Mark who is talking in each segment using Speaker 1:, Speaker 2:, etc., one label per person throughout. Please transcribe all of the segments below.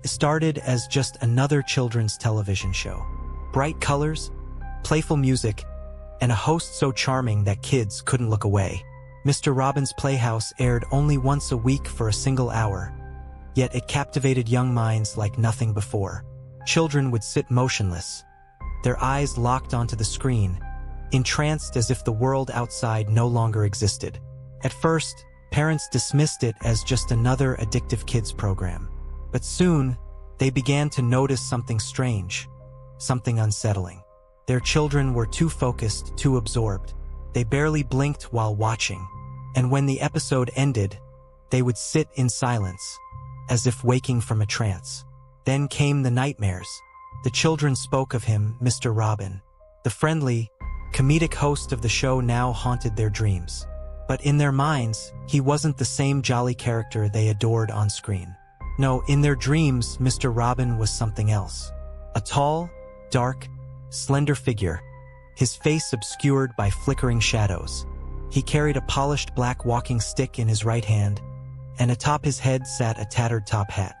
Speaker 1: It started as just another children's television show. Bright colors, playful music, and a host so charming that kids couldn't look away. Mr. Robin's Playhouse aired only once a week for a single hour, yet it captivated young minds like nothing before. Children would sit motionless, their eyes locked onto the screen, entranced as if the world outside no longer existed. At first, parents dismissed it as just another addictive kids program. But soon, they began to notice something strange, something unsettling. Their children were too focused, too absorbed. They barely blinked while watching, and when the episode ended, they would sit in silence, as if waking from a trance. Then came the nightmares. The children spoke of him, Mr. Robin. The friendly, comedic host of the show now haunted their dreams. But in their minds, he wasn't the same jolly character they adored on screen. No, in their dreams, Mr. Robin was something else. A tall, dark, slender figure, his face obscured by flickering shadows. He carried a polished black walking stick in his right hand, and atop his head sat a tattered top hat.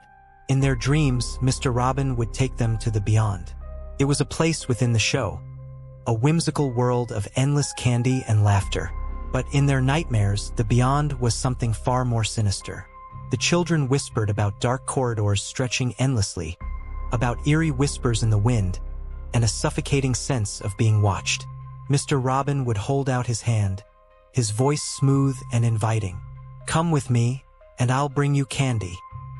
Speaker 1: In their dreams, Mr. Robin would take them to the beyond. It was a place within the show, a whimsical world of endless candy and laughter. But in their nightmares, the beyond was something far more sinister. The children whispered about dark corridors stretching endlessly, about eerie whispers in the wind, and a suffocating sense of being watched. Mr. Robin would hold out his hand, his voice smooth and inviting. "Come with me, and I'll bring you candy."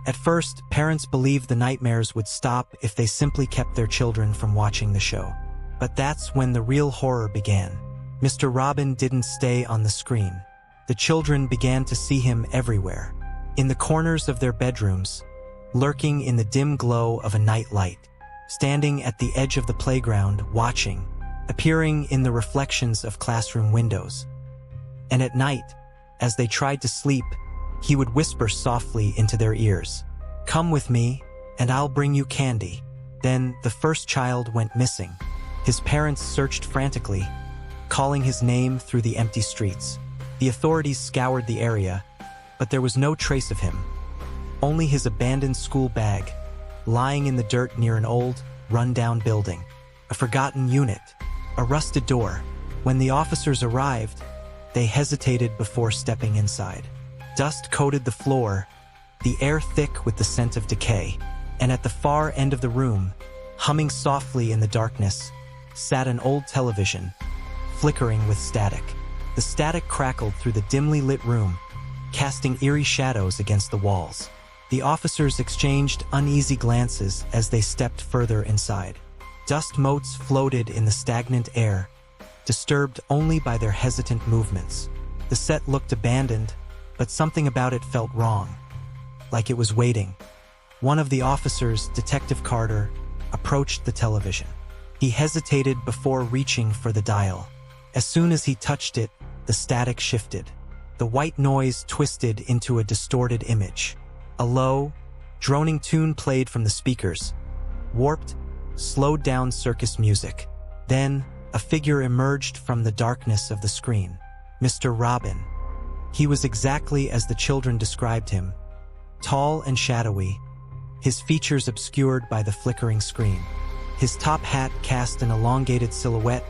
Speaker 1: At first, parents believed the nightmares would stop if they simply kept their children from watching the show. But that's when the real horror began. Mr. Robin didn't stay on the screen. The children began to see him everywhere. In the corners of their bedrooms, lurking in the dim glow of a night light, standing at the edge of the playground, watching, appearing in the reflections of classroom windows. And at night, as they tried to sleep, he would whisper softly into their ears, "Come with me, and I'll bring you candy." Then the first child went missing. His parents searched frantically, calling his name through the empty streets. The authorities scoured the area, but there was no trace of him. Only his abandoned school bag, lying in the dirt near an old, run-down building. A forgotten unit, a rusted door. When the officers arrived, they hesitated before stepping inside. Dust coated the floor, the air thick with the scent of decay. And at the far end of the room, humming softly in the darkness, sat an old television, flickering with static. The static crackled through the dimly lit room, casting eerie shadows against the walls. The officers exchanged uneasy glances as they stepped further inside. Dust motes floated in the stagnant air, disturbed only by their hesitant movements. The set looked abandoned, but something about it felt wrong, like it was waiting. One of the officers, Detective Carter, approached the television. He hesitated before reaching for the dial. As soon as he touched it, the static shifted. The white noise twisted into a distorted image. A low, droning tune played from the speakers, warped, slowed down circus music. Then, a figure emerged from the darkness of the screen. Mr. Robin. He was exactly as the children described him, tall and shadowy, his features obscured by the flickering screen. His top hat cast an elongated silhouette,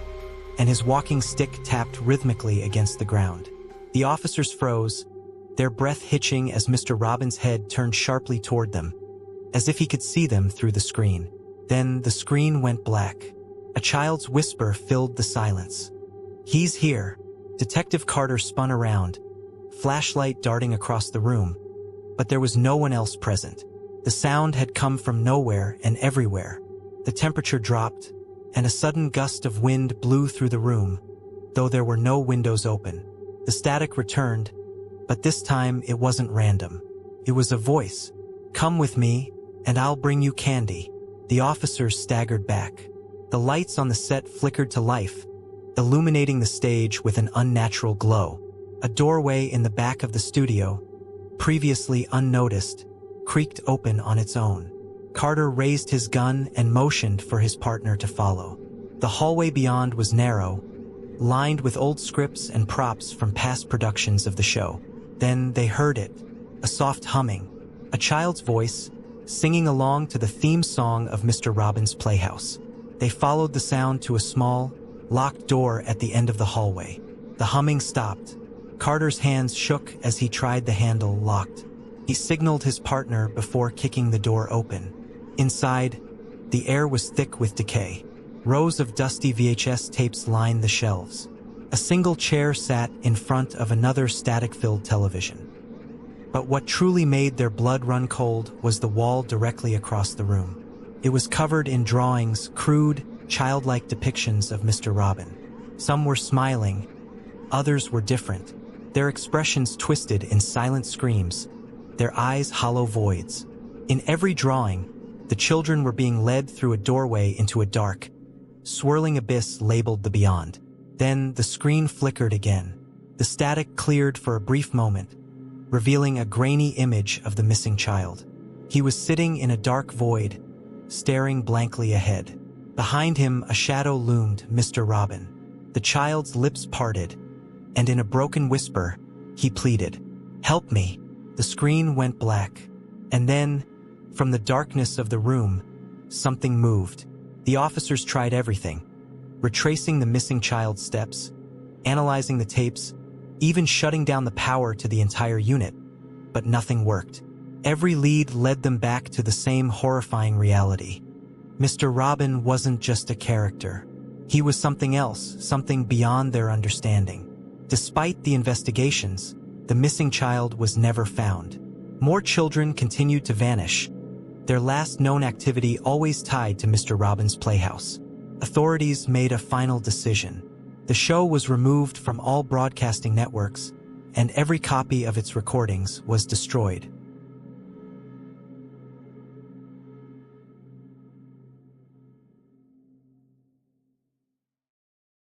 Speaker 1: and his walking stick tapped rhythmically against the ground. The officers froze, their breath hitching as Mr. Robin's head turned sharply toward them, as if he could see them through the screen. Then the screen went black. A child's whisper filled the silence. "He's here." Detective Carter spun around, flashlight darting across the room, but there was no one else present. The sound had come from nowhere and everywhere. The temperature dropped, and a sudden gust of wind blew through the room, though there were no windows open. The static returned, but this time it wasn't random. It was a voice. "Come with me, and I'll bring you candy." The officers staggered back. The lights on the set flickered to life, illuminating the stage with an unnatural glow. A doorway in the back of the studio, previously unnoticed, creaked open on its own. Carter raised his gun and motioned for his partner to follow. The hallway beyond was narrow, lined with old scripts and props from past productions of the show. Then they heard it, a soft humming, a child's voice, singing along to the theme song of Mr. Robin's Playhouse. They followed the sound to a small, locked door at the end of the hallway. The humming stopped. Carter's hands shook as he tried the handle locked. He signaled his partner before kicking the door open. Inside, the air was thick with decay. Rows of dusty VHS tapes lined the shelves. A single chair sat in front of another static-filled television. But what truly made their blood run cold was the wall directly across the room. It was covered in drawings, crude, childlike depictions of Mr. Robin. Some were smiling, others were different, their expressions twisted in silent screams, their eyes hollow voids. In every drawing, the children were being led through a doorway into a dark, swirling abyss labeled the beyond. Then the screen flickered again. The static cleared for a brief moment, revealing a grainy image of the missing child. He was sitting in a dark void, staring blankly ahead. Behind him, a shadow loomed, Mr. Robin. The child's lips parted, and in a broken whisper, he pleaded, "Help me." The screen went black, and then, from the darkness of the room, something moved. The officers tried everything, retracing the missing child's steps, analyzing the tapes, even shutting down the power to the entire unit, but nothing worked. Every lead led them back to the same horrifying reality. Mr. Robin wasn't just a character. He was something else, something beyond their understanding. Despite the investigations, the missing child was never found. More children continued to vanish, their last known activity always tied to Mr. Robin's Playhouse. Authorities made a final decision. The show was removed from all broadcasting networks, and every copy of its recordings was destroyed.